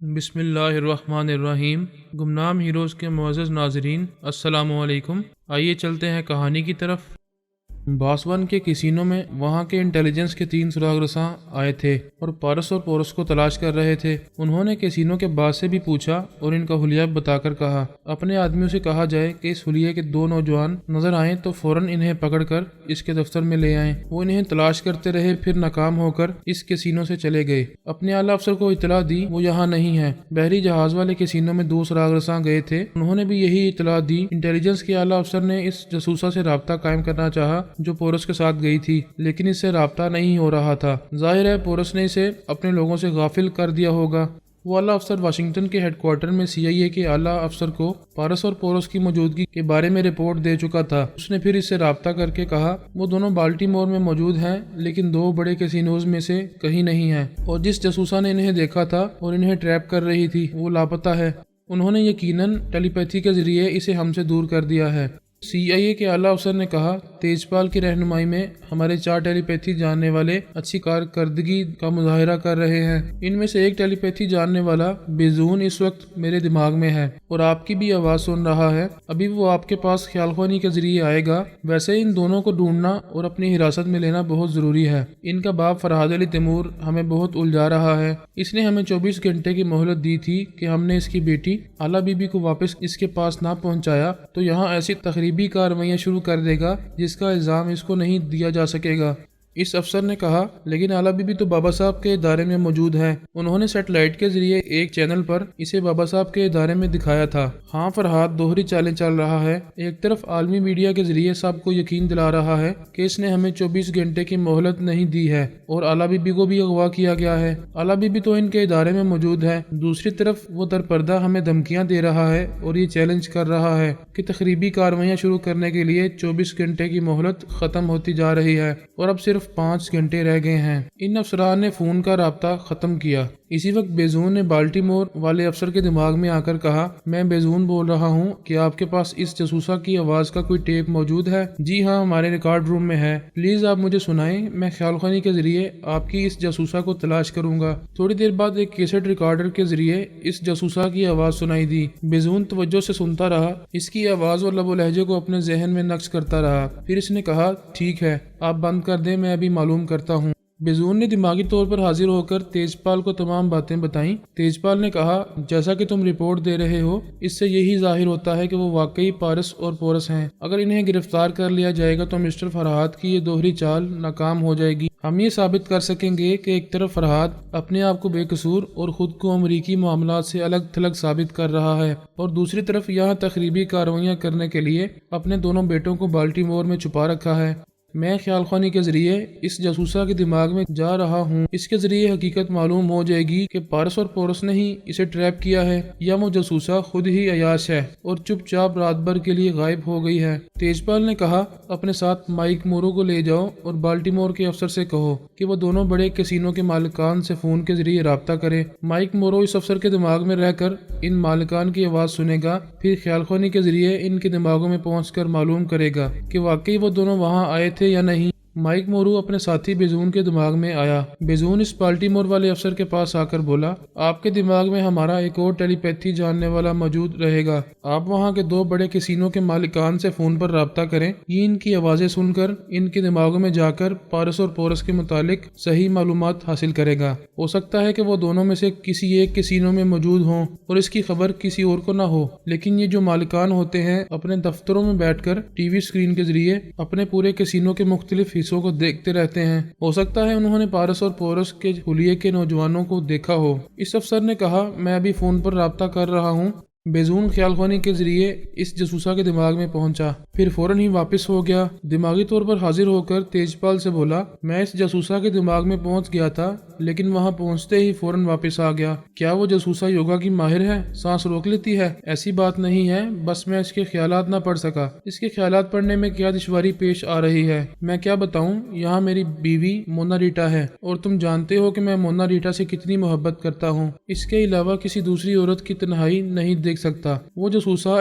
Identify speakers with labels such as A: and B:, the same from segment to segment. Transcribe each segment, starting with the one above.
A: بسم اللہ الرحمن الرحیم۔ گمنام ہیروز کے معزز ناظرین، السلام علیکم۔ آئیے چلتے ہیں کہانی کی طرف۔ باسون کے کسینوں میں وہاں کے انٹیلیجنس کے 3 سراغ رساں آئے تھے اور پارس اور پورس کو تلاش کر رہے تھے۔ انہوں نے کسینوں کے باس سے بھی پوچھا اور ان کا حلیہ بتا کر کہا اپنے آدمیوں سے کہا جائے کہ اس حلیے کے 2 نوجوان نظر آئیں تو فوراً انہیں پکڑ کر اس کے دفتر میں لے آئیں۔ وہ انہیں تلاش کرتے رہے، پھر ناکام ہو کر اس کسینوں سے چلے گئے۔ اپنے اعلیٰ افسر کو اطلاع دی وہ یہاں نہیں ہے۔ بحری جہاز والے کسینوں میں 2 سراغ رساں گئے تھے، انہوں نے بھی یہی اطلاع دی۔ انٹیلیجنس کے اعلیٰ افسر نے اس جاسوسہ سے رابطہ قائم کرنا چاہا جو پورس کے ساتھ گئی تھی، لیکن اس سے رابطہ نہیں ہو رہا تھا۔ ظاہر ہے پورس نے اسے اپنے لوگوں سے غافل کر دیا ہوگا۔ وہ اعلیٰ افسر واشنگٹن کے ہیڈ کوارٹر میں CIA کے اعلیٰ افسر کو پارس اور پورس کی موجودگی کے بارے میں رپورٹ دے چکا تھا۔ اس نے پھر اس سے رابطہ کر کے کہا وہ دونوں بالٹی مور میں موجود ہیں، لیکن 2 بڑے کیسینوز میں سے کہیں نہیں ہیں، اور جس جاسوسہ نے انہیں دیکھا تھا اور انہیں ٹریپ کر رہی تھی وہ لاپتہ ہے۔ انہوں نے یقیناً ٹیلی پیتھی کے ذریعے اسے ہم سے دور کر دیا ہے۔ CIA کے اعلیٰ افسر نے کہا تیج پال کی رہنمائی میں ہمارے 4 ٹیلی پیتھی جاننے والے اچھی کارکردگی کا مظاہرہ کر رہے ہیں۔ ان میں سے ایک ٹیلی پیتھی جاننے والا بیزون اس وقت میرے دماغ میں ہے اور آپ کی بھی آواز سن رہا ہے۔ ابھی وہ آپ کے پاس خیال خوانی کے ذریعے آئے گا۔ ویسے ان دونوں کو ڈھونڈنا اور اپنی حراست میں لینا بہت ضروری ہے۔ ان کا باپ فرحاد علی تیمور ہمیں بہت الجھا رہا ہے۔ اس نے ہمیں 24 گھنٹے کی مہلت دی تھی کہ ہم نے اس کی بیٹی اعلیٰ بی بی کو واپس اس کے پاس نہ پہنچایا تو یہاں ایسی تخریبی کارروائیاں شروع کر دے گا جس کا الزام اس کو نہیں دیا جا سکے گا۔ اس افسر نے کہا لیکن اعلیٰ بی بی تو بابا صاحب کے ادارے میں موجود ہے۔ انہوں نے سیٹلائٹ کے ذریعے ایک چینل پر اسے بابا صاحب کے ادارے میں دکھایا تھا۔ ہاں فرحاد دوہری چالیں چل رہا ہے۔ ایک طرف عالمی میڈیا کے ذریعے سب کو یقین دلا رہا ہے کہ اس نے ہمیں 24 گھنٹے کی مہلت نہیں دی ہے اور اعلیٰ بی بی کو بھی اغوا کیا گیا ہے۔ اعلیٰ بی بی تو ان کے ادارے میں موجود ہے۔ دوسری طرف وہ در پردہ ہمیں دھمکیاں دے رہا ہے اور یہ چیلنج کر رہا ہے کہ تخریبی کارروائیاں شروع کرنے کے لیے 24 گھنٹے کی مہلت ختم ہوتی جا رہی ہے اور اب صرف 5 گھنٹے رہ گئے ہیں۔ ان افسران نے فون کا رابطہ ختم کیا۔ اسی وقت بیزون نے بالٹی مور والے افسر کے دماغ میں آ کر کہا میں بیزون بول رہا ہوں کہ آپ کے پاس اس جاسوسہ کی آواز کا کوئی ٹیپ موجود ہے؟ جی ہاں، ہمارے ریکارڈ روم میں ہے۔ پلیز آپ مجھے سنائیں، میں خیال خوانی کے ذریعے آپ کی اس جاسوسہ کو تلاش کروں گا۔ تھوڑی دیر بعد ایک کیسٹ ریکارڈر کے ذریعے اس جاسوسہ کی آواز سنائی دی۔ بیزون توجہ سے سنتا رہا، اس کی آواز اور لب و لہجے کو اپنے ذہن میں نقش کرتا رہا۔ پھر اس نے کہا ٹھیک ہے، آپ بند کر دیں، میں ابھی معلوم کرتا ہوں۔ بیزون نے دماغی طور پر حاضر ہو کر تیج پال کو تمام باتیں بتائیں۔ تیج پال نے کہا جیسا کہ تم رپورٹ دے رہے ہو اس سے یہی ظاہر ہوتا ہے کہ وہ واقعی پارس اور پورس ہیں۔ اگر انہیں گرفتار کر لیا جائے گا تو مسٹر فرحاد کی یہ دوہری چال ناکام ہو جائے گی۔ ہم یہ ثابت کر سکیں گے کہ ایک طرف فرحاد اپنے آپ کو بے قصور اور خود کو امریکی معاملات سے الگ تھلگ ثابت کر رہا ہے اور دوسری طرف یہاں تخریبی کارروائیاں کرنے کے لیے اپنے دونوں بیٹوں کو بالٹی مور میں چھپا رکھا ہے۔ میں خیال خوانی کے ذریعے اس جاسوسہ کے دماغ میں جا رہا ہوں۔ اس کے ذریعے حقیقت معلوم ہو جائے گی کہ پارس اور پورس نے ہی اسے ٹریپ کیا ہے یا وہ جاسوسہ خود ہی عیاش ہے اور چپ چاپ رات بھر کے لیے غائب ہو گئی ہے۔ تیج پال نے کہا اپنے ساتھ مائک مورو کو لے جاؤ اور بالٹی مور کے افسر سے کہو کہ وہ دونوں بڑے کیسینو کے مالکان سے فون کے ذریعے رابطہ کرے۔ مائک مورو اس افسر کے دماغ میں رہ کر ان مالکان کی آواز سنے گا، پھر خیال خوانی کے ذریعے ان کے دماغوں میں پہنچ کر معلوم کرے گا کہ واقعی وہ دونوں وہاں آئے تھے یا نہیں۔ مائک مورو اپنے ساتھی بیزون کے دماغ میں آیا۔ بیزون اس بالٹی مور والے افسر کے پاس آ کر بولا آپ کے دماغ میں ہمارا ایک اور ٹیلی پیتھی جاننے والا موجود رہے گا۔ آپ وہاں کے 2 بڑے کیسینو کے مالکان سے فون پر رابطہ کریں۔ یہ ان کی آوازیں سن کر ان کے دماغوں میں جا کر پارس اور پورس کے متعلق صحیح معلومات حاصل کرے گا۔ ہو سکتا ہے کہ وہ دونوں میں سے کسی ایک کیسینو میں موجود ہوں اور اس کی خبر کسی اور کو نہ ہو، لیکن یہ جو مالکان ہوتے ہیں اپنے دفتروں میں بیٹھ کر ٹی وی اسکرین کے ذریعے اپنے پورے کیسینو کے مختلف حصوں کو دیکھتے رہتے ہیں۔ ہو سکتا ہے انہوں نے پارس اور پورس کے حلیے کے نوجوانوں کو دیکھا ہو۔ اس افسر نے کہا میں ابھی فون پر رابطہ کر رہا ہوں۔ بیزون خیال خوانی کے ذریعے اس جاسوسہ کے دماغ میں پہنچا، پھر فوراً ہی واپس ہو گیا۔ دماغی طور پر حاضر ہو کر تیج پال سے بولا میں اس جاسوسہ کے دماغ میں پہنچ گیا تھا لیکن وہاں پہنچتے ہی فوراً واپس آ گیا۔ کیا وہ جاسوسہ یوگا کی ماہر ہے؟ سانس روک لیتی ہے؟ ایسی بات نہیں ہے، بس میں اس کے خیالات نہ پڑھ سکا۔ اس کے خیالات پڑھنے میں کیا دشواری پیش آ رہی ہے میں کیا بتاؤں۔ یہاں میری بیوی مونا ریٹا ہے اور تم جانتے ہو کہ میں مونا ریٹا سے کتنی محبت کرتا ہوں۔ اس کے علاوہ کسی دوسری عورت کی تنہائی نہیں دیکھ سکتا۔ وہ جاسوسہ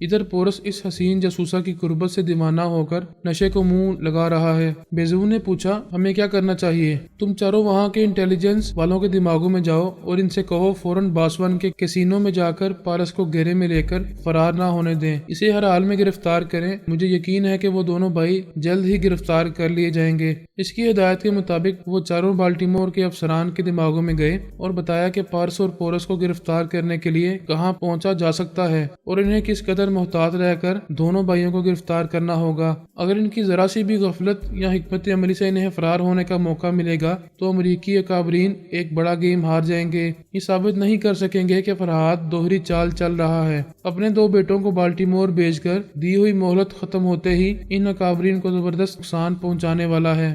A: ادھر پورس اس حسین جاسوسہ کی قربت سے دیوانہ ہو کر نشے کو منہ لگا رہا ہے۔ بیزو نے پوچھا، ہمیں کیا کرنا چاہیے؟ تم چاروں وہاں کے انٹیلیجنس والوں کے دماغوں میں جاؤ اور ان سے کہو فوراً باسون کے کیسینو میں جا کر پارس کو گھیرے میں لے کر فرار نہ ہونے دیں، اسے ہر حال میں گرفتار کریں۔ مجھے یقین ہے کہ وہ دونوں بھائی جلد ہی گرفتار کر لیے جائیں گے۔ اس کی ہدایت کے مطابق وہ چاروں بالٹیمور کے افسران کے دماغوں میں گئے اور بتایا کہ پارس اور پورس کو گرفتار کرنے کے لیے کہاں پہنچا جا سکتا ہے اور انہیں کس قدر محتاط رہ کر دونوں بھائیوں کو گرفتار کرنا ہوگا۔ اگر ان کی ذرا سی بھی غفلت یا حکمت عملی سے انہیں فرار ہونے کا موقع ملے گا تو امریکی اکابرین ایک بڑا گیم ہار جائیں گے۔ یہ ثابت نہیں کر سکیں گے کہ فرحات دوہری چال چل رہا ہے۔ اپنے دو بیٹوں کو بالٹیمور بھیج کر دی ہوئی مہلت ختم ہوتے ہی ان اکابرین کو زبردست نقصان پہنچانے والا ہے۔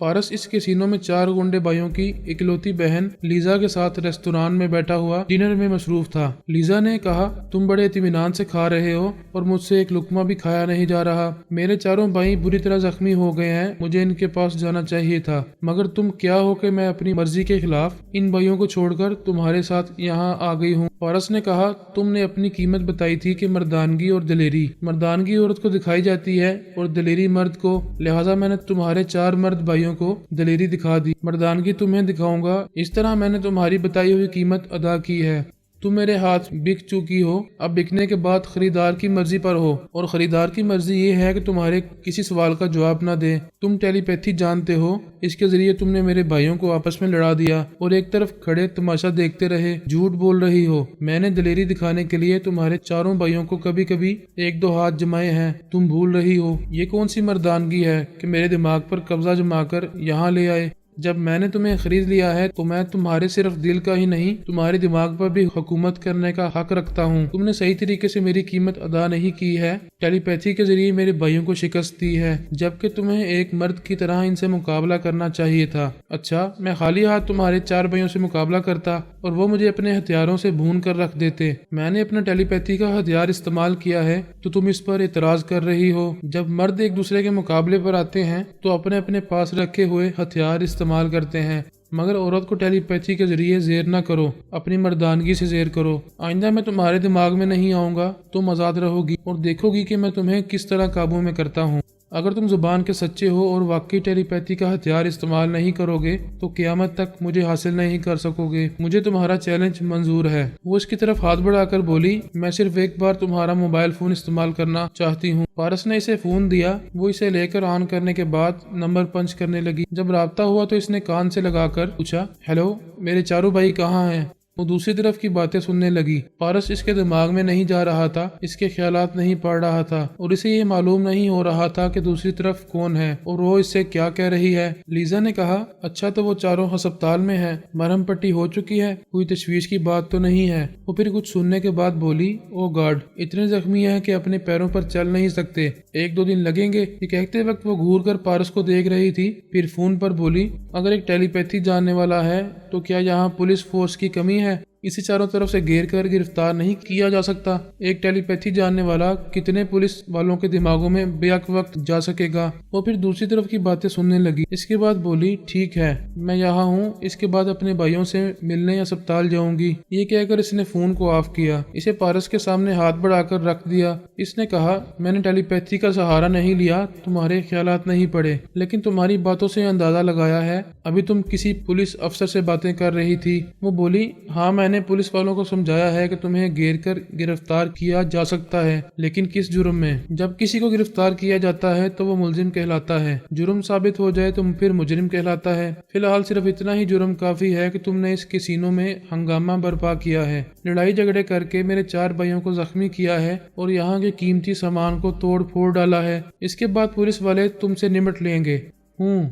A: پارس اس کیسینو میں 4 گنڈے بھائیوں کی اکلوتی بہن لیزا کے ساتھ ریستوران میں بیٹھا ہوا ڈنر میں مصروف تھا۔ لیزا نے کہا، تم بڑے اطمینان سے کھا رہے ہو اور مجھ سے ایک لقمہ بھی کھایا نہیں جا رہا۔ میرے چاروں بھائی بری طرح زخمی ہو گئے ہیں، مجھے ان کے پاس جانا چاہیے تھا، مگر تم کیا ہو کہ میں اپنی مرضی کے خلاف ان بھائیوں کو چھوڑ کر تمہارے ساتھ یہاں آ گئی ہوں۔ پارس نے کہا، تم نے اپنی قیمت بتائی تھی کہ مردانگی اور دلیری مردانگی عورت کو دکھائی جاتی ہے اور دلیری مرد کو، لہٰذا میں نے تمہارے 4 مرد بھائیوں کو دلیری دکھا دی، مردانگی تمہیں دکھاؤں گا۔ اس طرح میں نے تمہاری بتائی ہوئی قیمت ادا کی ہے۔ تم میرے ہاتھ بک چکی ہو، اب بکنے کے بعد خریدار کی مرضی پر ہو، اور خریدار کی مرضی یہ ہے کہ تمہارے کسی سوال کا جواب نہ دے۔ تم ٹیلی پیتھی جانتے ہو، اس کے ذریعے تم نے میرے بھائیوں کو آپس میں لڑا دیا اور ایک طرف کھڑے تماشا دیکھتے رہے۔ جھوٹ بول رہی ہو، میں نے دلیری دکھانے کے لیے تمہارے 4 بھائیوں کو کبھی کبھی 1-2 ہاتھ جمائے ہیں، تم بھول رہی ہو۔ یہ کون سی مردانگی ہے کہ میرے دماغ پر قبضہ جما کر یہاں لے آئے؟ جب میں نے تمہیں خرید لیا ہے تو میں تمہارے صرف دل کا ہی نہیں، تمہارے دماغ پر بھی حکومت کرنے کا حق رکھتا ہوں۔ تم نے صحیح طریقے سے میری قیمت ادا نہیں کی ہے، ٹیلی پیتھی کے ذریعے میرے بھائیوں کو شکست دی ہے، جبکہ تمہیں ایک مرد کی طرح ان سے مقابلہ کرنا چاہیے تھا۔ اچھا، میں خالی ہاتھ تمہارے 4 بھائیوں سے مقابلہ کرتا اور وہ مجھے اپنے ہتھیاروں سے بھون کر رکھ دیتے۔ میں نے اپنا ٹیلی پیتھی کا ہتھیار استعمال کیا ہے تو تم اس پر اعتراض کر رہی ہو۔ جب مرد ایک دوسرے کے مقابلے پر آتے ہیں تو اپنے اپنے پاس رکھے ہوئے ہتھیار استعمال کرتے ہیں، مگر عورت کو ٹیلی پیتھی کے ذریعے زیر نہ کرو، اپنی مردانگی سے زیر کرو۔ آئندہ میں تمہارے دماغ میں نہیں آؤں گا، تم آزاد رہو گی اور دیکھو گی کہ میں تمہیں کس طرح قابو میں کرتا ہوں۔ اگر تم زبان کے سچے ہو اور واقعی ٹیلی پیتھی کا ہتھیار استعمال نہیں کرو گے تو قیامت تک مجھے حاصل نہیں کر سکو گے۔ مجھے تمہارا چیلنج منظور ہے۔ وہ اس کی طرف ہاتھ بڑھا کر بولی، میں صرف ایک بار تمہارا موبائل فون استعمال کرنا چاہتی ہوں۔ پارس نے اسے فون دیا، وہ اسے لے کر آن کرنے کے بعد نمبر پنچ کرنے لگی۔ جب رابطہ ہوا تو اس نے کان سے لگا کر پوچھا، ہیلو، میرے 4 بھائی کہاں ہیں؟ وہ دوسری طرف کی باتیں سننے لگی۔ پارس اس کے دماغ میں نہیں جا رہا تھا، اس کے خیالات نہیں پڑھ رہا تھا اور اسے یہ معلوم نہیں ہو رہا تھا کہ دوسری طرف کون ہے اور وہ اس سے کیا کہہ رہی ہے۔ لیزا نے کہا، اچھا تو وہ 4 ہسپتال میں ہے، مرہم پٹی ہو چکی ہے، کوئی تشویش کی بات تو نہیں ہے۔ وہ پھر کچھ سننے کے بعد بولی، او گاڈ، اتنے زخمی ہیں کہ اپنے پیروں پر چل نہیں سکتے، 1-2 دن لگیں گے۔ یہ کہتے وقت وہ گھور کر پارس کو دیکھ رہی تھی، پھر فون پر بولی، اگر ایک ٹیلی پیتھی جاننے والا ہے تو کیا یہاں پولیس فورس کی کمی ہے؟ اسے چاروں طرف سے گھیر کر گرفتار نہیں کیا جا سکتا؟ ایک ٹیلی پیتھی جاننے والا کتنے پولیس والوں کے دماغوں میں بیک وقت جا سکے گا؟ وہ پھر دوسری طرف کی باتیں سننے لگی۔ اس کے بعد بولی، ٹھیک ہے، میں یہاں ہوں، اس کے بعد اپنے بھائیوں سے ملنے اسپتال جاؤں گی۔ یہ کہہ کر اس نے فون کو آف کیا، اسے پارس کے سامنے ہاتھ بڑھا کر رکھ دیا۔ اس نے کہا، میں نے ٹیلی پیتھی کا سہارا نہیں لیا، تمہارے خیالات نہیں پڑے، لیکن تمہاری باتوں سے اندازہ لگایا ہے۔ ابھی تم کسی پولیس افسر سے باتیں کر رہی تھی۔ وہ بولی، ہاں، میں نے پولیس والوں کو سمجھایا ہے کہ تمہیں گھیر کر گرفتار کیا جا سکتا ہے، لیکن کس جرم میں؟ جب کسی کو گرفتار کیا جاتا ہے تو وہ ملزم کہلاتا ہے، جرم ثابت ہو جائے تو پھر مجرم کہلاتا ہے۔ فی الحال صرف اتنا ہی جرم کافی ہے کہ تم نے اس کیسینو میں ہنگامہ برپا کیا ہے، لڑائی جھگڑے کر کے میرے 4 بھائیوں کو زخمی کیا ہے اور یہاں کے قیمتی سامان کو توڑ پھوڑ ڈالا ہے۔ اس کے بعد پولیس والے تم سے نمٹ لیں گے۔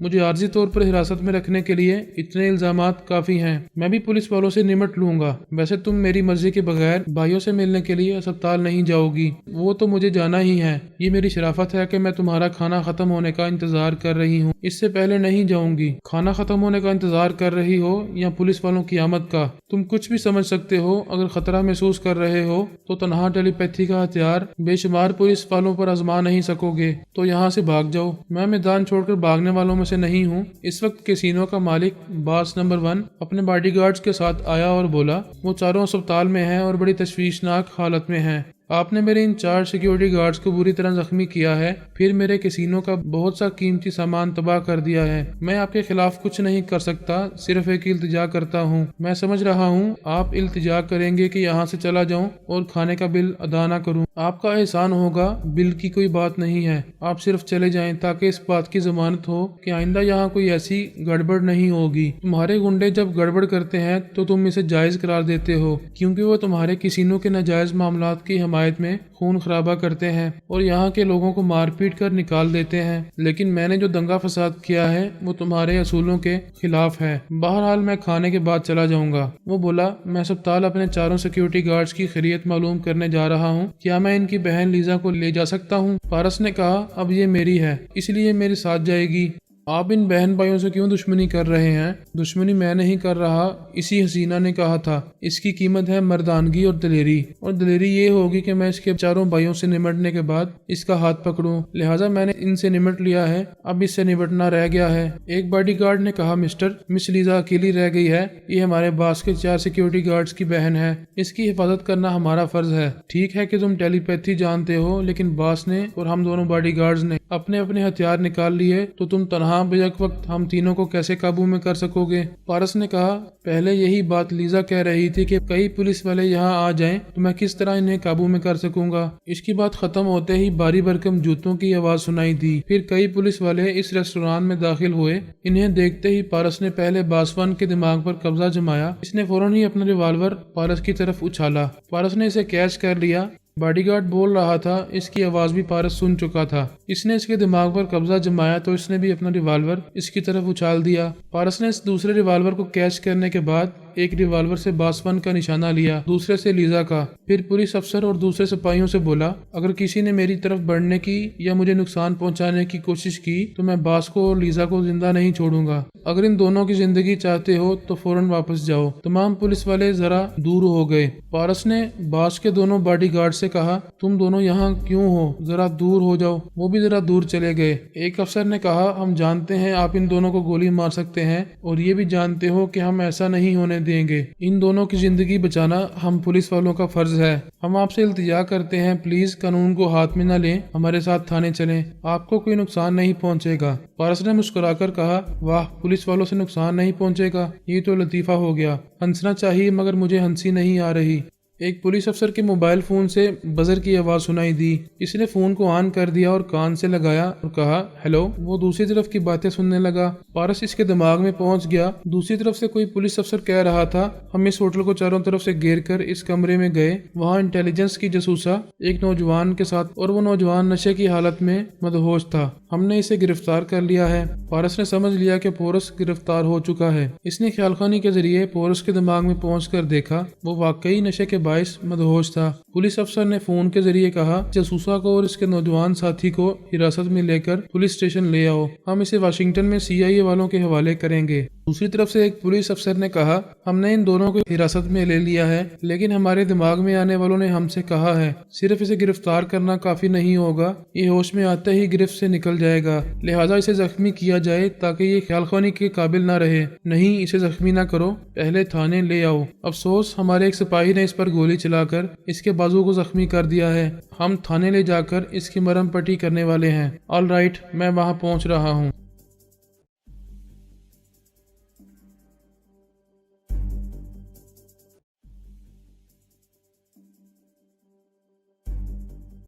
A: مجھے عارضی طور پر حراست میں رکھنے کے لیے اتنے الزامات کافی ہیں، میں بھی پولیس والوں سے نمٹ لوں گا۔ ویسے تم میری مرضی کے بغیر بھائیوں سے ملنے کے لیے اسپتال نہیں جاؤ گی، وہ تو مجھے جانا ہی ہے۔ یہ میری شرافت ہے کہ میں تمہارا کھانا ختم ہونے کا انتظار کر رہی ہوں، اس سے پہلے نہیں جاؤں گی۔ کھانا ختم ہونے کا انتظار کر رہی ہو یا پولیس والوں کی آمد کا، تم کچھ بھی سمجھ سکتے ہو۔ اگر خطرہ محسوس کر رہے ہو تو تنہا ٹیلی پیتھی کا ہتھیار بے شمار پولیس والوں پر آزما نہیں سکو گے، تو یہاں سے بھاگ جاؤ۔ میں میدان چھوڑ کر بھاگنے والوں میں سے نہیں ہوں۔ اس وقت کیسینو کا مالک باس نمبر 1 اپنے باڈی گارڈز کے ساتھ آیا اور بولا، وہ 4 اسپتال میں ہیں اور بڑی تشویشناک حالت میں ہیں۔ آپ نے میرے ان 4 سیکیورٹی گارڈز کو بری طرح زخمی کیا ہے، پھر میرے کسینو کا بہت سا قیمتی سامان تباہ کر دیا ہے۔ میں آپ کے خلاف کچھ نہیں کر سکتا، صرف ایک التجا کرتا ہوں۔ میں سمجھ رہا ہوں آپ التجا کریں گے کہ یہاں سے چلا جاؤں اور کھانے کا بل ادا نہ کروں۔ آپ کا احسان ہوگا، بل کی کوئی بات نہیں ہے، آپ صرف چلے جائیں تاکہ اس بات کی ضمانت ہو کہ آئندہ یہاں کوئی ایسی گڑبڑ نہیں ہوگی۔ تمہارے گنڈے جب گڑبڑ کرتے ہیں تو تم اسے جائز قرار دیتے ہو، کیونکہ وہ تمہارے کسینو کے ناجائز معاملات کی حمایت میں خون خرابہ کرتے ہیں اور یہاں کے لوگوں کو مار پیٹ کر نکال دیتے ہیں۔ لیکن میں نے جو دنگا فساد کیا ہے وہ تمہارے اصولوں کے خلاف ہے۔ بہرحال میں کھانے کے بعد چلا جاؤں گا۔ وہ بولا، میں اسپتال اپنے 4 سیکیورٹی گارڈز کی خیریت معلوم کرنے جا رہا ہوں، کیا میں ان کی بہن لیزا کو لے جا سکتا ہوں؟ پارس نے کہا، اب یہ میری ہے، اس لیے میرے ساتھ جائے گی۔ آپ ان بہن بھائیوں سے کیوں دشمنی کر رہے ہیں؟ دشمنی میں نہیں کر رہا، اسی حسینہ نے کہا تھا۔ اس کی قیمت ہے مردانگی اور دلیری یہ ہوگی کہ میں اس کے 4 بھائیوں سے نمٹنے کے بعد اس کا ہاتھ پکڑوں، لہٰذا میں نے ان سے نمٹ لیا ہے، اب اس سے نمٹنا رہ گیا ہے۔ ایک باڈی گارڈ نے کہا، مس لیزا اکیلی رہ گئی ہے، یہ ہمارے باس کے 4 سیکیورٹی گارڈز کی بہن ہے، اس کی حفاظت کرنا ہمارا فرض ہے۔ ٹھیک ہے کہ تم ٹیلی پیتھی جانتے ہو، لیکن باس نے اور ہم دونوں باڈی گارڈز نے اپنے ہتھیار نکال لیے تو تم تنہا بیک وقت ہم تینوں کو کیسے قابو میں کر سکو گے؟ پارس نے کہا، پہلے یہی بات لیزا کہہ رہی تھی کہ کئی پولیس والے یہاں آ جائیں تو میں کس طرح انہیں قابو میں کر سکوں گا۔ اس کی بات ختم ہوتے ہی باری بھرکم جوتوں کی آواز سنائی دی، پھر کئی پولیس والے اس ریسٹوران میں داخل ہوئے۔ انہیں دیکھتے ہی پارس نے پہلے باسوان کے دماغ پر قبضہ جمایا، اس نے فوراً ہی اپنا ریوالور پارس کی طرف اچھالا۔ پارس نے اسے کیچ کر لیا۔ باڈی گارڈ بول رہا تھا، اس کی آواز بھی پارس سن چکا تھا۔ اس نے اس کے دماغ پر قبضہ جمایا تو اس نے بھی اپنا ریوالور اس کی طرف اچھال دیا۔ پارس نے اس دوسرے ریوالور کو کیچ کرنے کے بعد ایک ریوالور سے باسون کا نشانہ لیا، دوسرے سے لیزا کا، پھر پولیس افسر اور دوسرے سپاہیوں سے بولا، اگر کسی نے میری طرف بڑھنے کی یا مجھے نقصان پہنچانے کی کوشش کی تو میں باس کو اور لیزا کو زندہ نہیں چھوڑوں گا۔ اگر ان دونوں کی زندگی چاہتے ہو تو فوراً واپس جاؤ۔ تمام پولیس والے ذرا دور ہو گئے۔ پارس نے باس کے دونوں باڈی گارڈ سے کہا، تم دونوں یہاں کیوں ہو؟ ذرا دور ہو جاؤ۔ وہ بھی ذرا دور چلے گئے۔ ایک افسر نے کہا، ہم جانتے ہیں آپ ان دونوں کو گولی مار سکتے ہیں اور یہ بھی جانتے ہو کہ ہم ایسا نہیں ہونے دیں گے۔ ان دونوں کی زندگی بچانا ہم پولیس والوں کا فرض ہے۔ ہم آپ سے التجا کرتے ہیں، پلیز قانون کو ہاتھ میں نہ لیں، ہمارے ساتھ تھانے چلیں، آپ کو کوئی نقصان نہیں پہنچے گا۔ پارس نے مسکرا کر کہا، واہ، پولیس والوں سے نقصان نہیں پہنچے گا، یہ تو لطیفہ ہو گیا۔ ہنسنا چاہیے مگر مجھے ہنسی نہیں آ رہی۔ ایک پولیس افسر کے موبائل فون سے بزر کی آواز سنائی دی۔ اس نے فون کو آن کر دیا اور کان سے لگایا اور کہا، ہیلو۔ وہ دوسری طرف کی باتیں سننے لگا۔ پارس اس کے دماغ میں پہنچ گیا۔ دوسری طرف سے کوئی پولیس افسر کہہ رہا تھا، ہم اس ہوٹل کو چاروں طرف سے گھیر کر اس کمرے میں گئے، وہاں انٹیلیجنس کی جاسوسا ایک نوجوان کے ساتھ اور وہ نوجوان نشے کی حالت میں مدہوش تھا، ہم نے اسے گرفتار کر لیا ہے۔ پارس نے سمجھ لیا کہ پورس گرفتار ہو چکا ہے۔ اس نے خیال خانی کے ذریعے پورس کے دماغ میں پہنچ کر دیکھا، وہ واقعی نشے کے باعث مدہوش تھا۔ پولیس افسر نے فون کے ذریعے کہا، جاسوسا کو اور اس کے نوجوان ساتھی کو حراست میں لے کر پولیس اسٹیشن لے آؤ، ہم اسے واشنگٹن میں CIA والوں کے حوالے کریں گے۔ دوسری طرف سے ایک پولیس افسر نے کہا، ہم نے ان دونوں کو حراست میں لے لیا ہے، لیکن ہمارے دماغ میں آنے والوں نے ہم سے کہا ہے صرف اسے گرفتار کرنا کافی نہیں ہوگا، یہ ہوش میں آتے ہی گرفت سے نکل جائے گا، لہٰذا اسے زخمی کیا جائے تاکہ یہ خیال خوانی کے قابل نہ رہے۔ نہیں، اسے زخمی نہ کرو، پہلے تھانے لے آؤ۔ افسوس، ہمارے ایک سپاہی نے اس پر گولی چلا کر اس کے بازو کو زخمی کر دیا ہے، ہم تھانے لے جا کر اس کی مرہم پٹی کرنے والے ہیں۔ آل رائٹ، میں وہاں پہنچ رہا ہوں۔